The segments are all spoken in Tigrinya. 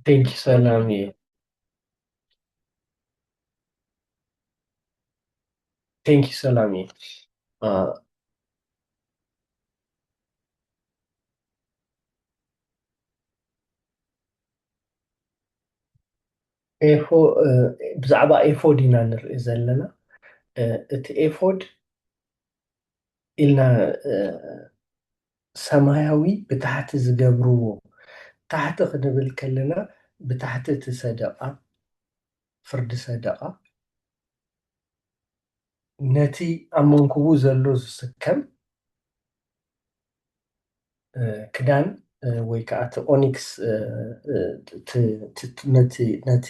ቴንኪ ሰላም እየ። ቴንኪ ሰላም እየ። አ፣ ኤፎ ብዛዕባ ኤፎድ ኢና ንርኢ ዘለና። እቲ ኤፎድ ኢልና ሰማያዊ ብታሕቲ ዝገብርዎ ታሕቲ ክንብል ከለና ብታሕቲ እቲ ሰደቓ ፍርዲ ሰደቓ ነቲ ኣብ መንኩቡ ዘሎ ዝስከም ክዳን ወይ ከዓ እቲ ኦኒክስ ነቲ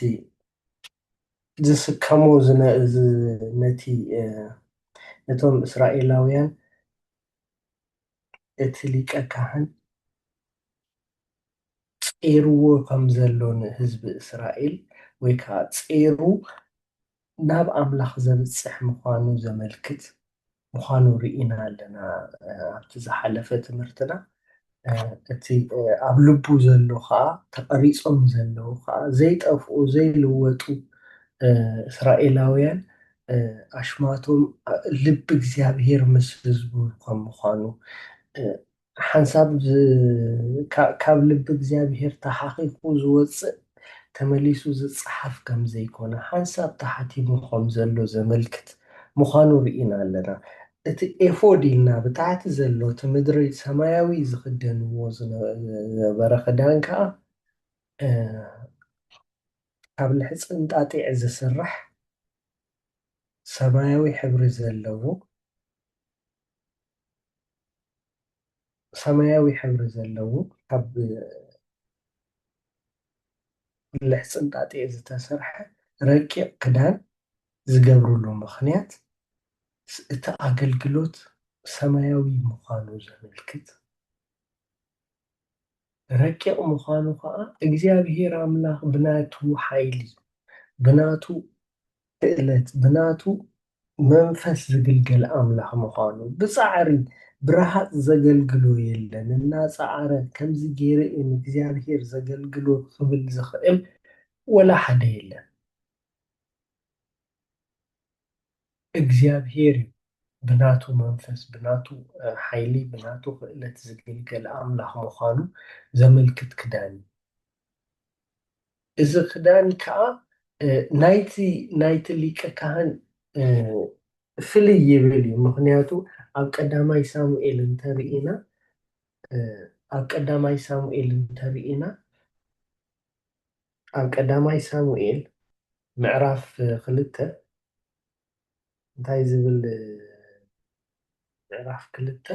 ዝስከሞ ነቲ ነቶም እስራኤላውያን እቲ ሊቀ ካህን ፄርዎ ከም ዘሎ ንህዝቢ እስራኤል ወይ ከዓ ፄሩ ናብ ኣምላኽ ዘብፅሕ ምዃኑ ዘመልክት ምዃኑ ርኢና ኣለና። ኣብቲ ዝሓለፈ ትምህርትና እቲ ኣብ ልቡ ዘሎ ከዓ ተቐሪፆም ዘለዉ ከዓ ዘይጠፍኡ ዘይልወጡ እስራኤላውያን ኣሽማቶም ልቢ እግዚኣብሄር ምስ ህዝቡ ከም ምዃኑ ሓንሳብ ካብ ልቢ እግዚኣብሄር ተሓቂቁ ዝወፅእ ተመሊሱ ዝፀሓፍ ከም ዘይኮነ ሓንሳብ ተሓቲሙ ከም ዘሎ ዘመልክት ምዃኑ ርኢና ኣለና። እቲ ኤፎድ ኢልና ብታሕቲ ዘሎ እቲ ምድሪ ሰማያዊ ዝክደንዎ ዝነበረ ክዳን ከዓ ካብ ልሕፅንጣጢዕ ዝስራሕ ሰማያዊ ሕብሪ ዘለዎ ካብ ልሕፅንጣጢዕ ዝተሰርሐ ረቂቕ ክዳን ዝገብርሉ ምክንያት እቲ ኣገልግሎት ሰማያዊ ምዃኑ ዘመልክት ረቂቕ ምዃኑ ከዓ እግዚኣብሄር ኣምላኽ ብናቱ ሓይሊ ብናቱ ክእለት ብናቱ መንፈስ ዝግልገል ኣምላኽ ምዃኑ ብፃዕሪ ብረሃፅ ዘገልግሎ የለን እናፃዕረ ከምዚ ገይረ እየ ንእግዚኣብሄር ዘገልግሎ ክብል ዝኽእል ወላ ሓደ የለን። እግዚኣብሄር እዩ ብናቱ መንፈስ ብናቱ ሓይሊ ብናቱ ክእለት ዝግልገል ኣምላኽ ምዃኑ ዘመልክት ክዳን እዩ። እዚ ክዳን ከዓ ናይቲ ሊቀ ካህን ፍልይ ይብል እዩ። ምክንያቱ ኣብ ቀዳማይ ሳሙኤል ምዕራፍ 2 እንታይ ዝብል ምዕራፍ 2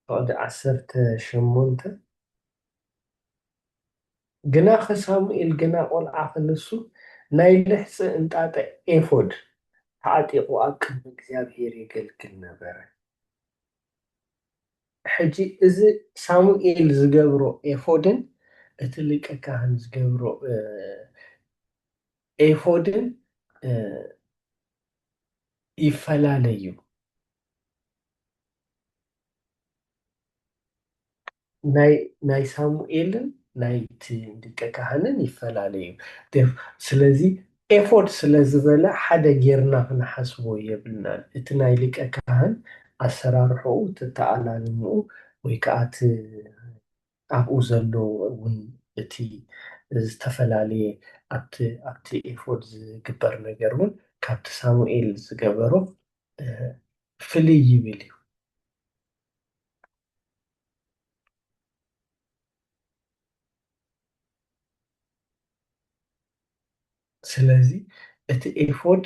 ፍቅዲ 18 ግና ከሳሙኤል ግና ቆልዓ ክንሱ ናይ ልሕፂ እንጣጠ ኤፎድ ተዓጢቑ ኣብ ቅድሚ እግዚኣብሄር የገልግል ነበረ። ሕጂ እዚ ሳሙኤል ዝገብሮ ኤፎድን እቲ ሊቀ ካህን ዝገብሮ ኤፎድን ይፈላለዩ። ናይ ሳሙኤልን ናይቲ ሊቀ ካህንን ይፈላለዩ። ስለዚ ኤፎድ ስለ ዝበለ ሓደ ጌርና ክንሓስቦ የብልናን። እቲ ናይ ሊቀ ካህን ኣሰራርሕኡ ተተኣላልምኡ ወይ ከዓ ኣብኡ ዘሎ እውን እቲ ዝተፈላለየ ኣብቲ ኤፎድ ዝግበር ነገር እውን ካብቲ ሳሙኤል ዝገበሮ ፍልይ ይብል እዩ። ስለዚ እቲ ኤፎድ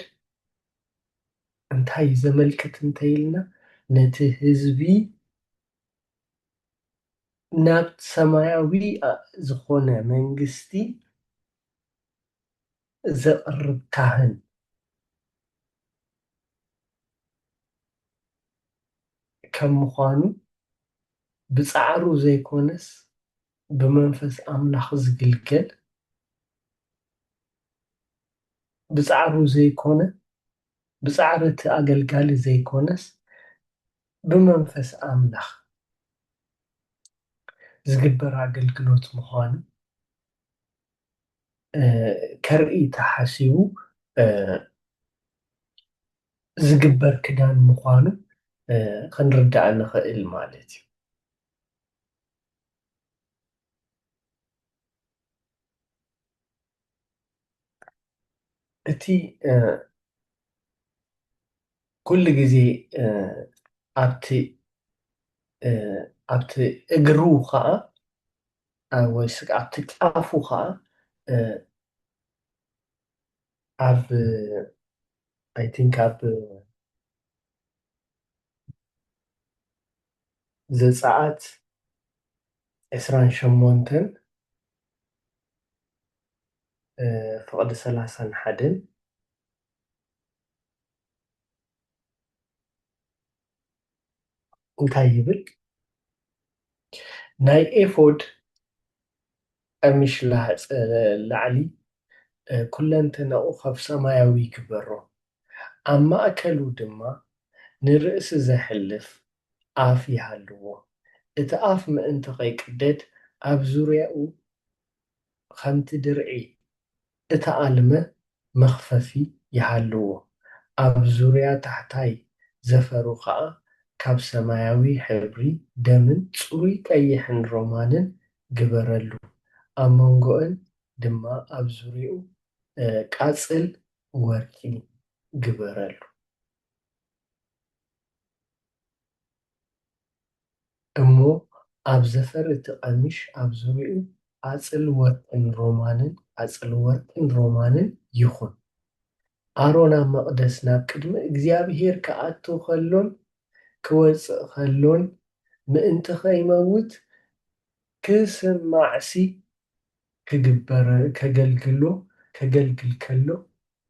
እንታይ ዘመልክት እንተይልና ነቲ ህዝቢ ናብ ሰማያዊ ዝኾነ መንግስቲ ዘቕርብ ካህን ከም ምዃኑ ብፃዕሩ ዘይኮነስ ብመንፈስ ኣምላኽ ዝግልገል ብፃዕሩ ዘይኮነ ብፃዕሪ እቲ ኣገልጋሊ ዘይኮነስ ብመንፈስ ኣምላኽ ዝግበር ኣገልግሎት ምዃኑ ከርኢ ተሓሲቡ ዝግበር ክዳን ምዃኑ ክንርዳእ ንኽእል ማለት እዩ። እቲ ኩሉ ግዜ ኣብቲ ኣብቲ እግሩ ከዓ ወይ ኣብቲ ጫፉ ከዓ ኣብ ኣይ ቲንክ ኣብ ዘፀአት 28 ፍቕዲ 31 እንታይ ይብል? ናይ ኤፎድ ቀሚሽ ላዕሊ ኩለንተናኡ ካብ ሰማያዊ ይግበሮ፣ ኣብ ማእከሉ ድማ ንርእሲ ዘሕልፍ ኣፍ ይሃልዎ። እቲ ኣፍ ምእንቲ ከይቅደድ ኣብ ዙርያኡ ከምቲ ድርዒ እተኣልመ መኽፈፊ ይሃልዎ። ኣብ ዙርያ ታሕታይ ዘፈሩ ከዓ ካብ ሰማያዊ ሕብሪ ደምን ጽሩይ ቀይሕን ሮማንን ግበረሉ። ኣብ መንጎአን ድማ ኣብ ዙርያኡ ቃጽል ወርቂ ግበረሉ። እሞ ኣብ ዘፈር እቲ ቀሚሽ ኣብ ዙርያኡ ቃጽል ወርቅን ሮማንን ይኹን። ኣሮን ኣብ መቕደስ ናብ ቅድሚ እግዚኣብሔር ክኣቱ ከሎን ክወፅእ ከሎን ምእንቲ ከይመውት ክስማዕሲ ከገልግል ከሎ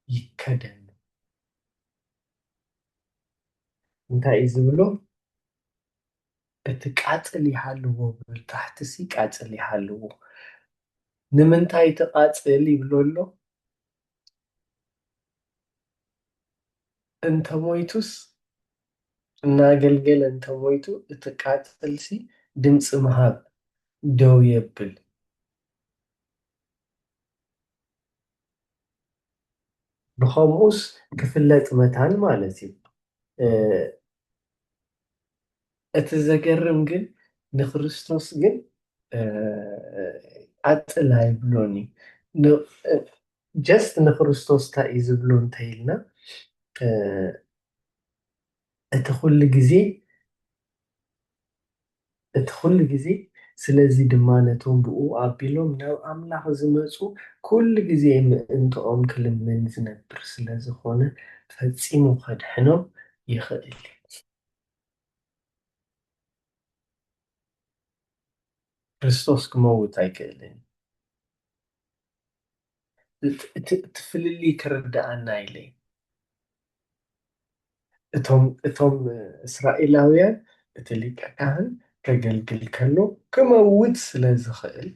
ይከደን። እንታይ እዩ ዝብሎ? እቲ ቃጽል ይሃልዎ ብል ታሕቲሲ ቃጽል ይሃልዎ። ንምንታይ ትቃጽል ይብሎ ኣሎ? እንተሞይቱስ እናገልገለ እንተሞይቱ እቲ ቃጽልሲ ድምፂ ምሃብ ደው የብል። ብኸምኡስ ክፍለጥ መታን ማለት እዩ። እቲ ዘገርም ግን ንክርስቶስ ግን ቃጽል ኣይብሎን እዩ። ጀስት ንክርስቶስ እንታይ እዩ ዝብሎ እንተይልና እቲ ኩሉ ግዜ ስለዚ ድማ ነቶም ብኡ ኣቢሎም ናብ ኣምላኽ ዝመፁ ኩሉ ግዜ ምእንትኦም ክልምን ዝነብር ስለዝኾነ ፈፂሙ ከድሕኖም ይኽእል እዩ። ክርስቶስ ክመውት ኣይክእልን። እቲ ፍልሊ ክርዳኣና ኢለይ እቶም እስራኤላውያን እቲ ሊቀ ካህን ከገልግል ከሎ ክመውት ስለ ዝኽእል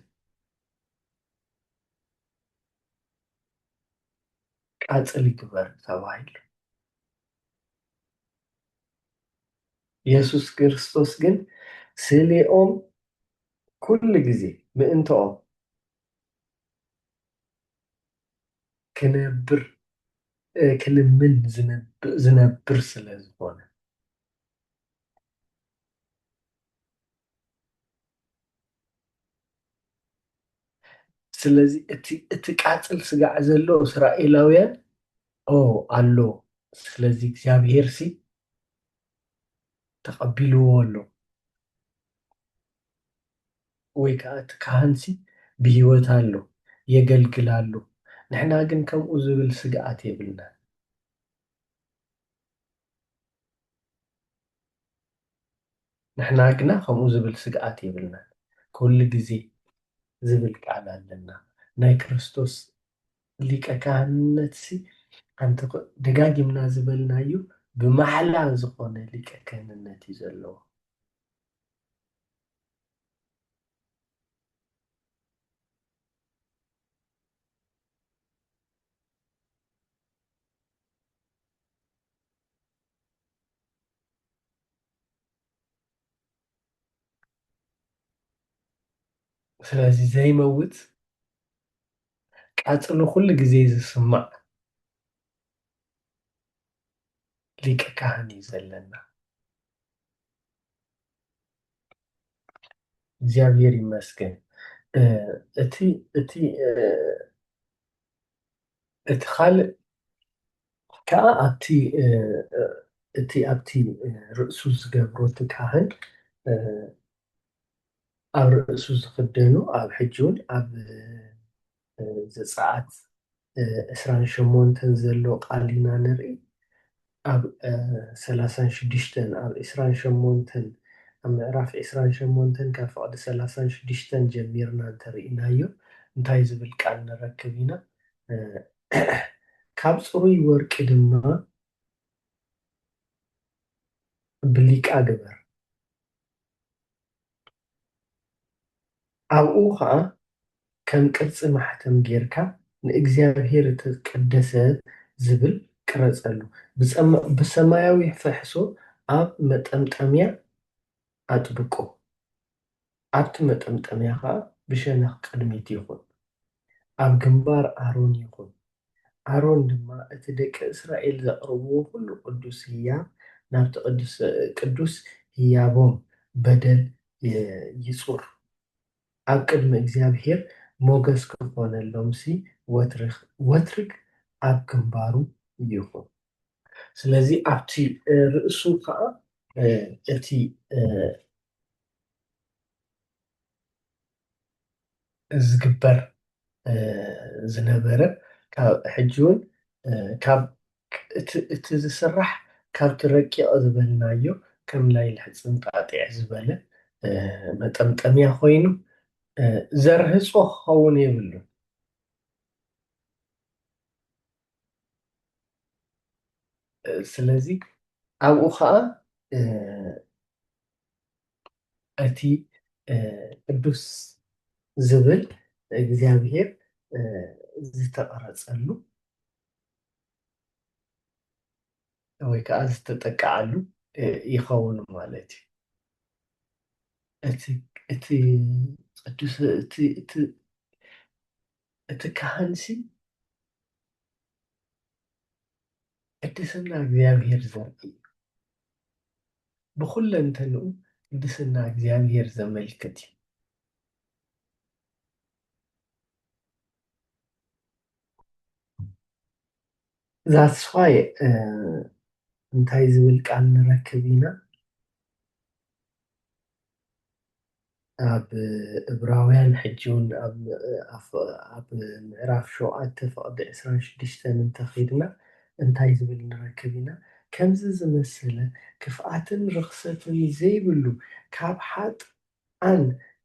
ቃጽል ይግበር ተባሂሉ። ኢየሱስ ክርስቶስ ግን ስሊኦም ኩሉ ግዜ ምእንትኦም ክልምን ዝነብር ስለ ዝኾነ ስለዚ እቲ ቃጽል ስጋዕ ዘሎ እስራኤላውያን ኣሎ። ስለዚ እግዚኣብሔር ሲ ተቐቢልዎ ኣሎ ወይ ከዓ እቲ ካህንሲ ብሂወት ኣሎ የገልግል ኣሎ። ንሕና ግን ከምኡ ዝብል ስግኣት የብልናን። ንሕና ግና ከምኡ ዝብል ስግኣት የብልናን። ኩሉ ግዜ ዝብል ቃል ኣለና ናይ ክርስቶስ ሊቀ ካህንነትሲ ሓንቲ ደጋጊምና ዝበልናዩ ብማሕላ ዝኾነ ሊቀ ክህንነት እዩ ዘለዎ። ስለዚ ዘይመውት ቃፅሉ ኩሉ ግዜ ዝስማዕ ሊቀ ካህን እዩ ዘለና። እግዚኣብሔር ይመስገን። እ፣ እቲ እቲ እ፣ እቲ ካልእ ከዓ ኣብቲ ርእሱ ዝገብሮ እቲ ካህን እ፣ ኣብ ርእሱ ዝክደኑ ኣብ ሕጂ እውን ኣብ ዘፀአት 28 ዘሎ ቃል ኢና ንርኢ። ኣብ 36 ኣብ 28 ኣብ ምዕራፍ 28 ካብ ፍቅዲ 36 ጀሚርና እንተሪእናዮ እንታይ ዝብል ቃል ንረክብ ኢና? እ፣ ካብ ፅሩይ ወርቂ ድማ ብሊቃ ግበር፣ ኣብኡ ከዓ ከም ቅርፂ ማሕተም ጌርካ ንእግዚኣብሔር እተቀደሰ ዝብል ቅረፀሉ ብሰማያዊ ፍሕሶ ኣብ መጠምጠምያ ኣጥብቆ። ኣብቲ መጠምጠምያ ከዓ ብሸነኽ ቅድሚት ይኹን፣ ኣብ ግንባር ኣሮን ይኹን። ኣሮን ድማ እቲ ደቂ እስራኤል ዘቕርብዎ ኩሉ ቅዱስ ህያብ ናብቲ ቅዱስ ህያቦም በደል ይፁር። ኣብ ቅድሚ እግዚኣብሔር ሞገስ ክኾነሎምሲ ወትሪግ ኣብ ግንባሩ ይኹን። ስለዚ ኣብቲ ርእሱ ከዓ እቲ ዝግበር ዝነበረ ካብ ሕጂ እውን ካብ እቲ ዝስራሕ ካብቲ ረቂቕ ዝበልናዮ ከም ናይ ልሕፅን ጣጢዕ ዝበለ መጠምጠምያ ኮይኑ ዘርህፆ ክኸውን የብሉን። ስለዚ ኣብኡ ከዓ እቲ ቅዱስ ዝብል እግዚኣብሔር ዝተቐረፀሉ ወይ ከዓ ዝተጠቅዓሉ ይኸውን ማለት እዩ። እቲ ቅዱስ እቲ ካህንሲ ቅድስና እግዚኣብሔር ዘርኢ እዩ። ብኩለንተንኡ ቅድስና እግዚኣብሔር ዘመልክት እዩ። ዛትስ ዋይ እንታይ ዝብል ቃል ንረክብ ኢና? ኣብ ዕብራውያን ሕጂ እውን ኣብ ምዕራፍ 7 ፍቅዲ 26 እንተኺድና እንታይ ዝብል ንረክብ ኢና? ከምዚ ዝመሰለ ክፍኣትን ርክሰትን ዘይብሉ ካብ ሓጥኣን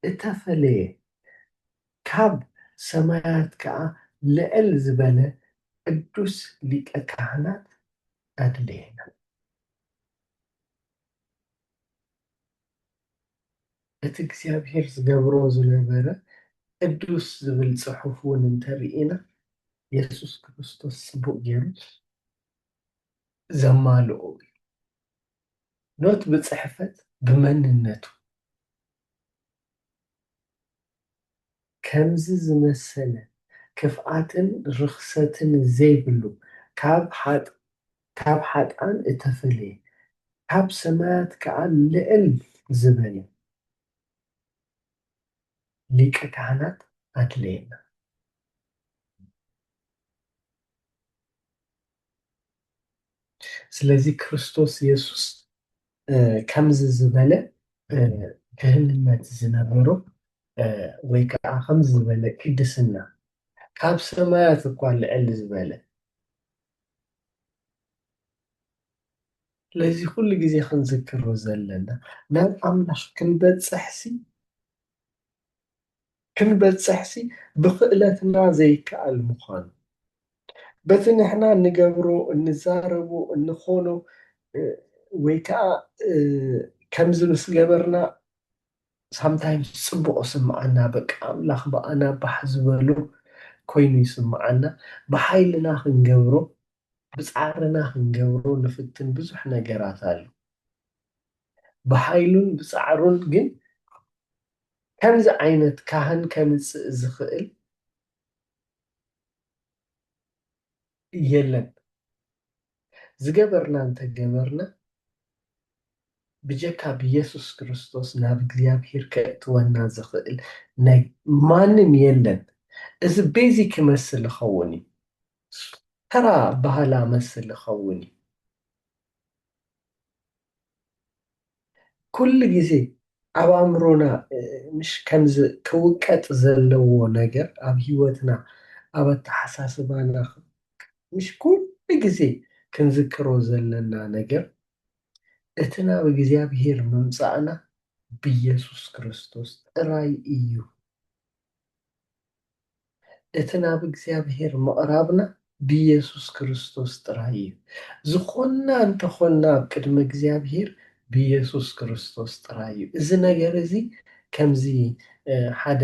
እተፈለየ ካብ ሰማያት ከዓ ልዕል ዝበለ ቅዱስ ሊቀ ካህናት ኣድልየና። እቲ እግዚኣብሔር ዝገብሮ ዝነበረ ቅዱስ ዝብል ፅሑፍ እውን እንተሪኢና ኢየሱስ ክርስቶስ ፅቡቅ ገይሩ ዘማልኦ እዩ። ኖት ብፅሕፈት ብመንነቱ ከምዚ ዝመሰለ ክፍኣትን ርክሰትን ዘይብሉ ካብ ሓጥኣን እተፈለየ ካብ ሰማያት ከዓ ልዕል ዝበለ ሊቀ ካህናት ኣድለየና። ስለዚ ክርስቶስ ኢየሱስ ከምዚ ዝበለ ድህንነት ዝነበሮ ወይ ከዓ ከምዚ ዝበለ ቅድስና ካብ ሰማያት እኳ ልዕል ዝበለ ስለዚ ኩሉ ግዜ ክንዝክሮ ዘለና ናብ ኣምላኽ ክንበፅሕሲ ብክእለትና ዘይከኣል ምኳኑ በቲ ንሕና እንገብሮ እንዛረቦ እንኾኖ ወይ ከዓ ከምዚ ምስ ገበርና ሳምታይምስ ፅቡቅ ስምዓና በቃ ኣምላኽ በኣና ባሕ ዝበሉ ኮይኑ ይስምዓና። ብሓይልና ክንገብሮ ብፃዕርና ክንገብሮ ንፍትን ብዙሕ ነገራት ኣሎ። ብሓይሉን ብፃዕሩን ግን ከምዚ ዓይነት ካህን ከምፅእ ዝኽእል የለን ዝገበርና እንተገበርና ብጀካ ብኢየሱስ ክርስቶስ ናብ እግዚኣብሔር ከእትወና ዝኽእል ናይ ማንም የለን። እዚ ቤዚክ ክመስል ይኸውን እዩ። ተራ ባህላ መስል ይኸውን እዩ። ኩሉ ግዜ ኣብ ኣእምሮና ምሽ ከምዚ ክውቀጥ ዘለዎ ነገር ኣብ ሂወትና ኣብ ኣተሓሳስባና ምሽ ኩሉ ግዜ ክንዝክሮ ዘለና ነገር እቲ ናብ እግዚኣብሔር ምምፃእና ብኢየሱስ ክርስቶስ ጥራይ እዩ። እቲ ናብ እግዚኣብሔር ምቕራብና ብኢየሱስ ክርስቶስ ጥራይ እዩ። ዝኾና እንተኾና ኣብ ቅድሚ እግዚኣብሔር ብኢየሱስ ክርስቶስ ጥራይ እዩ። እዚ ነገር እዚ ከምዚ ሓደ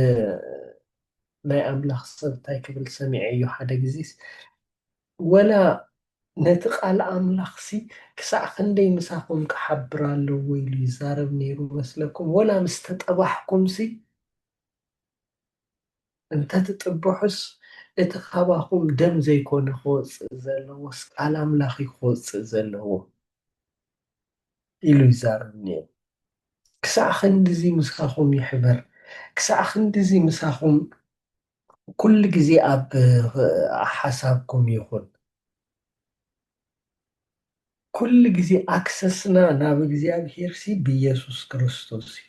ናይ ኣምላኽ ሰብ እንታይ ክብል ሰሚዐ እዩ ሓደ ግዜስ ወላ ነቲ ቃል ኣምላኽሲ ክሳዕ ክንደይ ምሳኹም ክሓብር ኣለዎ ኢሉ ይዛረብ ነይሩ መስለኩም? ወላ ምስ ተጠባሕኩምሲ እንተትጥብሑስ እቲ ካባኹም ደም ዘይኮነ ክወፅእ ዘለዎስ ቃል ኣምላኽ ክወፅእ ዘለዎ ኢሉ ይዛረብ ነይሩ። ክሳዕ ክንዲዚ ምሳኹም ይሕበር፣ ክሳዕ ክንዲዚ ምሳኹም ኩሉ ግዜ ኣብ ሓሳብኩም ይኹን። ኩሉ ግዜ ኣክሰስና ናብ እግዚኣብሔርሲ ብኢየሱስ ክርስቶስ እዩ።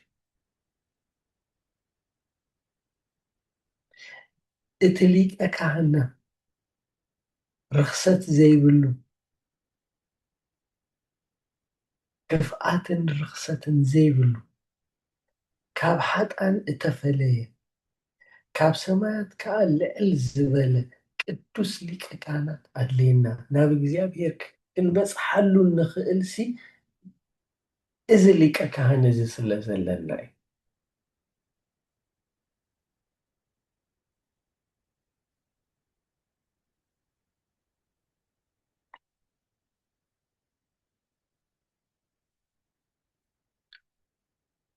እቲ ሊቀ ካህንና ርክሰት ዘይብሉ ክፍኣትን ርክሰትን ዘይብሉ ካብ ሓጣን እተፈለየ ካብ ሰማያት ከዓ ልዕል ዝበለ ቅዱስ ሊቀ ካህናት ኣድልየና ናብ እግዚኣብሔር ክንበፅሓሉ ንኽእልሲ እዚ ሊቀ ካህን እዚ ስለ ዘለና እዩ።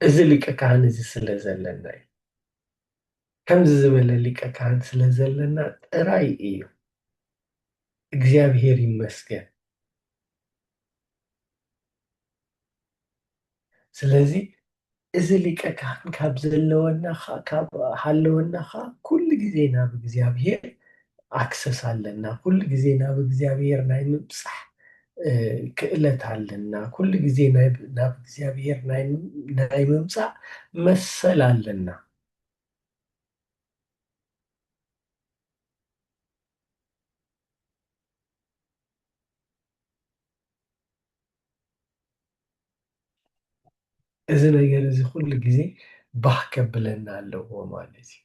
እዚ ሊቀ ካህን እዚ ስለ ዘለና እዩ። ከምዚ ዝበለ ሊቀ ካህን ስለ ዘለና ጥራይ እዩ። እግዚኣብሔር ይመስገን። ስለዚ እዚ ሊቀ ካህን ካብ ዘለወና ካብ ሃለወና ከዓ ኩሉ ግዜ ናብ እግዚኣብሔር ኣክሰስ ኣለና። ኩሉ ግዜ ናብ እግዚኣብሔር ናይ ምብፃሕ ክእለት ኣለና። ኩሉ ግዜ ናብ እግዚኣብሔር ናይ ምምፃእ መሰል ኣለና። እዚ ነገር እዚ ኩሉ ግዜ ባህ ከብለና ኣለዎ ማለት እዩ።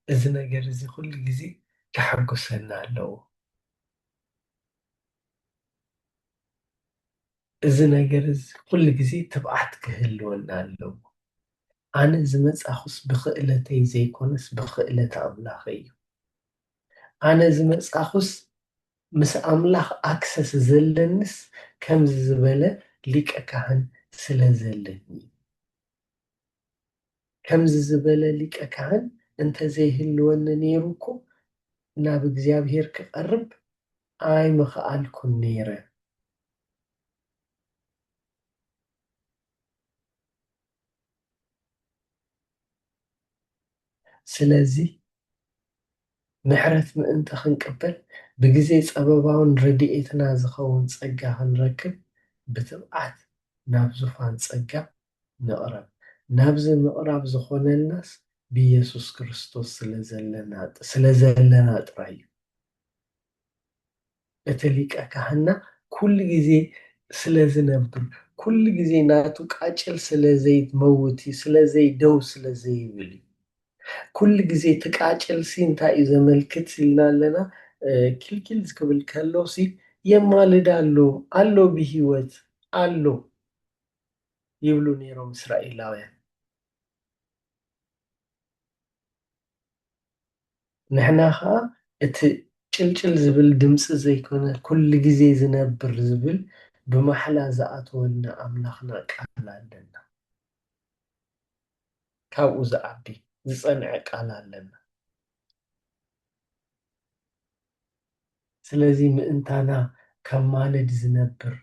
እዚ ነገር እዚ ኩሉ ግዜ ከሐጉሰና ኣለዎ። እዚ ነገር እዚ ኩሉ ግዜ ትብዓት ክህልወና ኣለዎ። ኣነ ዝመፃኹስ ብክእለተይ ዘይኮነስ ብክእለት ኣምላኽ እዩ። ኣነ ዝመፃኹስ ምስ ኣምላኽ ኣክሰስ ዘለኒስ ከምዚ ዝበለ ሊቀ ካህን ስለ ዘለኒ እዩ። ከምዚ ዝበለ ሊቀ ካህን እንተዘይህልወኒ ነይሩ እኮ ናብ እግዚኣብሔር ክቐርብ ኣይምኽኣልኩን ነይረ። ስለዚ ምሕረት ምእንቲ ክንቅበል ብግዜ ፀበባውን ረድኤትና ዝኸውን ፀጋ ክንረክብ ብትብዓት ናብ ዙፋን ፀጋ ንቕረብ። ናብዚ ምቕራብ ዝኾነልናስ ብኢየሱስ ክርስቶስ ስለ ዘለና ጥራይ እዩ። እቲ ሊቀ ካህንና ኩሉ ግዜ ስለ ዝነብር ኩሉ ግዜ ናቱ ቃጭል ስለዘይመውት ስለዘይደው ስለዘይብል እዩ። ኩሉ ግዜ እቲ ቃጭልሲ እንታይ እዩ ዘመልክት ኢልና ኣለና ኪልኪል ክብል ከሎሲ የማልድ ኣሎ ብሂወት ኣሎ ይብሉ ነይሮም እስራኤላውያን። ንሕና ከዓ እቲ ጭልጭል ዝብል ድምፂ ዘይኮነ ኩሉ ግዜ ዝነብር ዝብል ብማሕላ ዝኣተወልና ኣምላኽና ቃል ኣለና። ካብኡ ዝዓቢ ዝፀንዐ ቃል ኣለና። ስለዚ ምእንታና ከም ማለድ ዝነብር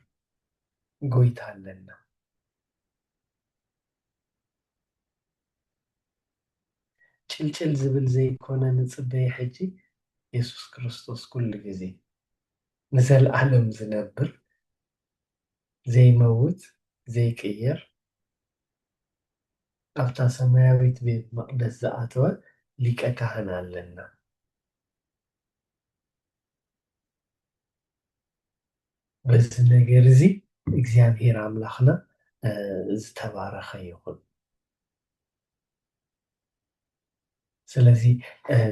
ጎይታ ኣለና። ጭልጭል ዝብል ዘይኮነ ንፅበይ ሕጂ የሱስ ክርስቶስ ኩሉ ግዜ ንዘለዓለም ዝነብር ዘይመውት ዘይቅየር ኣብታ ሰማያዊት ቤት መቅደስ ዝኣተወ ሊቀ ካህን ኣለና። በዚ ነገር እዚ እግዚኣብሄር ኣምላኽና ዝተባረኸ ይኹን። ስለዚ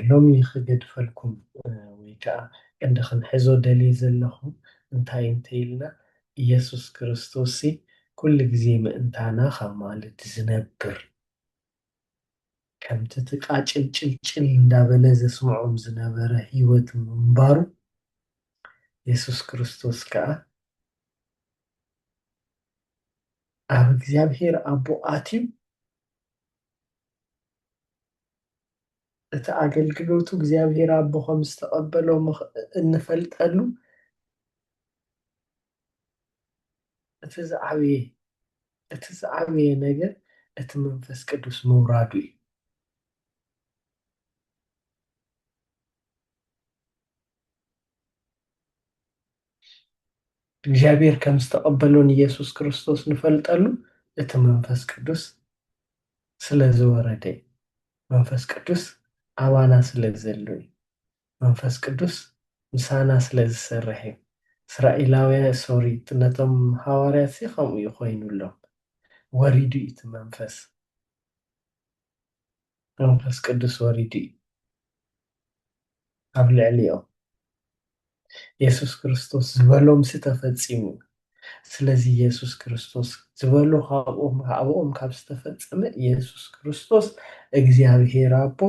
ሎሚ ክገድፈልኩም ወይ ከዓ ቀንዲ ክንሕዞ ደልየ ዘለኹ እንታይ እንተኢልና ኢየሱስ ክርስቶስ ኩሉ ግዜ ምእንታና ካብ ማለድ ዝነብር ከምቲ እቲ ቃጭል ጭልጭል እንዳበለ ዘስምዖም ዝነበረ ሂወት ምንባሩ ኢየሱስ ክርስቶስ ከዓ ኣብ እግዚኣብሄር ኣቦ ኣትዩ እቲ ኣገልግሎቱ እግዚኣብሄር ኣቦ ከም ዝተቐበሎ እንፈልጠሉ እቲ ዝዓበየ ነገር እቲ መንፈስ ቅዱስ ምውራዱ እዩ። እግዚኣብሄር ከም ዝተቐበሎን ኢየሱስ ክርስቶስ ንፈልጠሉ እቲ መንፈስ ቅዱስ ስለ ዝወረደ እዩ። መንፈስ ቅዱስ ኣባና ስለ ዘሎ እዩ። መንፈስ ቅዱስ ምሳና ስለ ዝሰርሕ እዩ። እስራኤላውያን ነቶም ሃዋርያት ከምኡ እዩ ኮይኑሎም ወሪዱ እዩ እቲ መንፈስ ቅዱስ ወሪዱ እዩ ኣብ ልዕሊኦም ኢየሱስ ክርስቶስ ዝበሎም ተፈፂሙ። ስለዚ ኢየሱስ ክርስቶስ ዝበሎ ካብኦም ካብ ዝተፈፀመ ኢየሱስ ክርስቶስ እግዚኣብሄር ኣቦ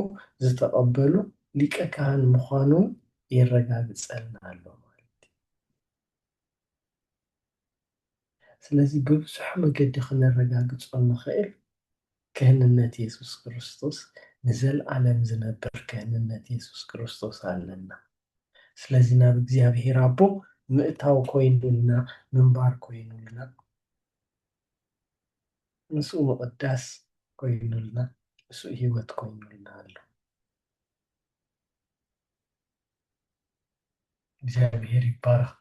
ዝተቐበሉ ሊቀ ካህን ምዃኑ የረጋግፀልና ኣሎ ማለት እዩ። ስለዚ ብብዙሕ መገዲ ክነረጋግፆ ንኽእል ክህንነት ኢየሱስ ክርስቶስ ንዘለኣለም ዝነብር ክህንነት ኢየሱስ ክርስቶስ ኣለና። ስለዚ ናብ እግዚኣብሄር ኣቦ ምእታው ኮይኑልና ምንባር ኮይኑልና ንስኡ ምቕዳስ ኮይኑልና ንስኡ ሂወት ኮይኑልና ኣሎ። እግዚኣብሄር ይባረኽ።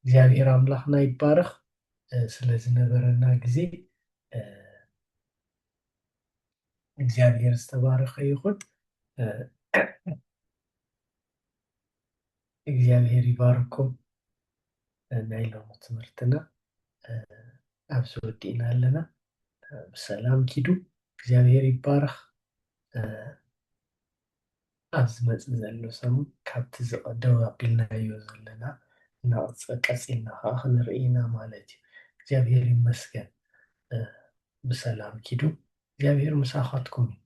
እግዚኣብሄር ኣምላኽና ይባረኽ ስለ ዝነበረና ግዜ። እግዚኣብሄር ዝተባረኸ ይኹን። እግዚኣብሄር ይባርኩም። ናይ ሎሚ ትምህርትና ኣብዚ ወዲእና ኣለና። ብሰላም ኪዱ። እግዚኣብሄር ይባረኽ። ኣብ ዝመፅእ ዘሎ ሰሙን ካብቲ ደው ኣቢልናዮ ዘለና ቀፂልና ከዓ ክንርኢ ኢና ማለት እዩ። እግዚኣብሄር ይመስገን። ብሰላም ኪዱ። እግዚኣብሄር ምሳኻትኩም እዩ።